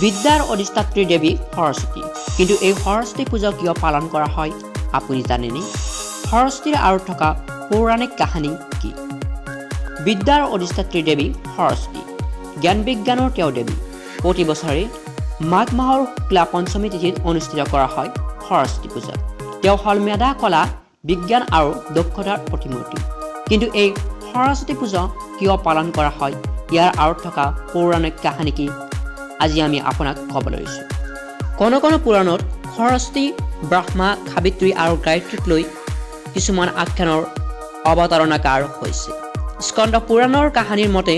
বিদ্যাৰ অধিষ্ঠাত্ৰী দেৱী সৰস্বতী। কিন্তু এই সৰস্বতী পূজা কিয় পালন কৰা হয় আপুনি জানেনে? সৰস্বতীৰ আঁৰত থকা পৌৰাণিক কাহিনী কি? বিদ্যাৰ অধিষ্ঠাত্ৰী দেৱী সৰস্বতী, জ্ঞান বিজ্ঞানৰ তেওঁ দেৱী। প্ৰতি বছৰে মাঘ মাহৰ শুক্লা পঞ্চমী তিথিত অনুষ্ঠিত কৰা হয় সৰস্বতী পূজা। তেওঁ হ'ল মেধা, কলা, বিজ্ঞান আৰু দক্ষতাৰ প্ৰতিমূৰ্তি। কিন্তু এই সৰস্বতী পূজা কিয় পালন কৰা হয়, ইয়াৰ আঁৰত থকা পৌৰাণিক কাহিনী কি, আজি আমি আপোনাক ক'বলৈ লৈছোঁ। কোনো কোনো পুৰাণত সৰস্বতী, ব্ৰহ্মা, সাবিত্ৰী আৰু গায়ত্ৰীক লৈ কিছুমান আখ্যানৰ অৱতাৰণাকাৰ হৈছে। স্কন্দ পুৰাণৰ কাহিনীৰ মতে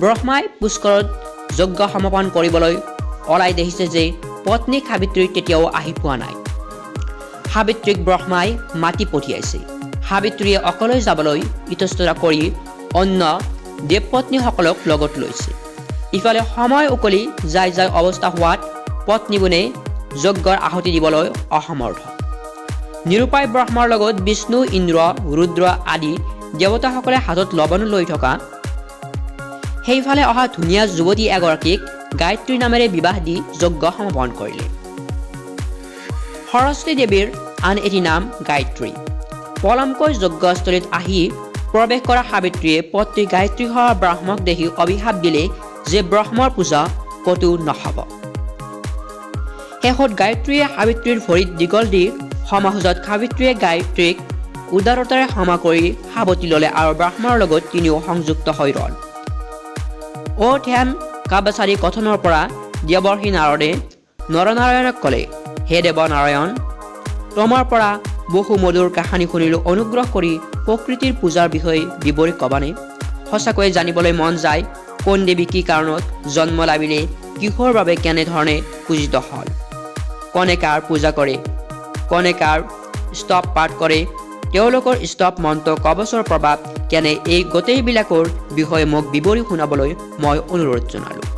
ব্ৰহ্মাই পুষ্কৰত যজ্ঞ সমাপন কৰিবলৈ ওলাই দেখিছে যে পত্নী সাবিত্ৰী তেতিয়াও আহি পোৱা নাই। সাবিত্ৰীক ব্ৰহ্মাই মাতি পঠিয়াইছে। সাবিত্ৰীয়ে অকলে যাবলৈ ইতস্ততা কৰি অন্য দেৱপত্নীসকলক লগত লৈছে। ইফালে সময় উকলি যাই অৱস্থা হোৱাত পত্নীবোৰে যজ্ঞৰ আহুতি দিবলৈ অসমৰ্থ। নিৰুপায় ব্ৰহ্মাৰ লগত বিষ্ণু, ইন্দ্ৰ, ৰুদ্ৰ আদি দেৱতাসকলে হাতত লৱণ লৈ থকা সেইফালে অহা ধুনীয়া যুৱতী এগৰাকীক গায়ত্ৰী নামেৰে বিবাহ দি যজ্ঞ সমাপন কৰিলে। সৰস্বতী দেৱীৰ আন এটি নাম গায়ত্ৰী। পলমকৈ যজ্ঞস্থলীত আহি প্ৰৱেশ কৰা সাবিত্ৰীয়ে পত্নী গায়ত্ৰী হোৱা ব্ৰহ্মক দেখি অভিশাপ দিলে যে ব্ৰহ্মৰ পূজা কতো নহ'ব। শেষত গায়ত্ৰীয়ে সাবিত্ৰীৰ ভৰিত দীঘল দি সমাজত সাবিত্ৰীয়ে গায়ত্ৰীক উদাৰতাৰে ক্ষমা কৰি সাৱটি ল'লে আৰু ব্ৰহ্মৰ লগত তিনিও সংযুক্ত হৈ ৰ'ল। ধ্যান কাব্যচাৰী কথনৰ পৰা দেৱৰ্ষি নাৰদে নৰনাৰায়ণক ক'লে, হে দেৱ নাৰায়ণ, তোমাৰ পৰা বহু মধুৰ কাহিনী শুনিলোঁ, অনুগ্ৰহ কৰি প্ৰকৃতিৰ পূজাৰ বিষয়ে বিৱৰি ক'বানে? সঁচাকৈয়ে জানিবলৈ মন যায় কোন দেৱী কি কাৰণত জন্ম লাভিলে, কিহৰ বাবে কেনেধৰণে পূজিত হ'ল, কোনে কাৰ পূজা কৰে, কোনে কাৰ স্তৱ পাঠ কৰে, তেওঁলোকৰ স্তৱ মন্ত্ৰ কৱচৰ প্ৰভাৱ কেনে, এই গোটেইবিলাকৰ বিষয়ে মোক বিৱৰি শুনাবলৈ মই অনুৰোধ জনালোঁ।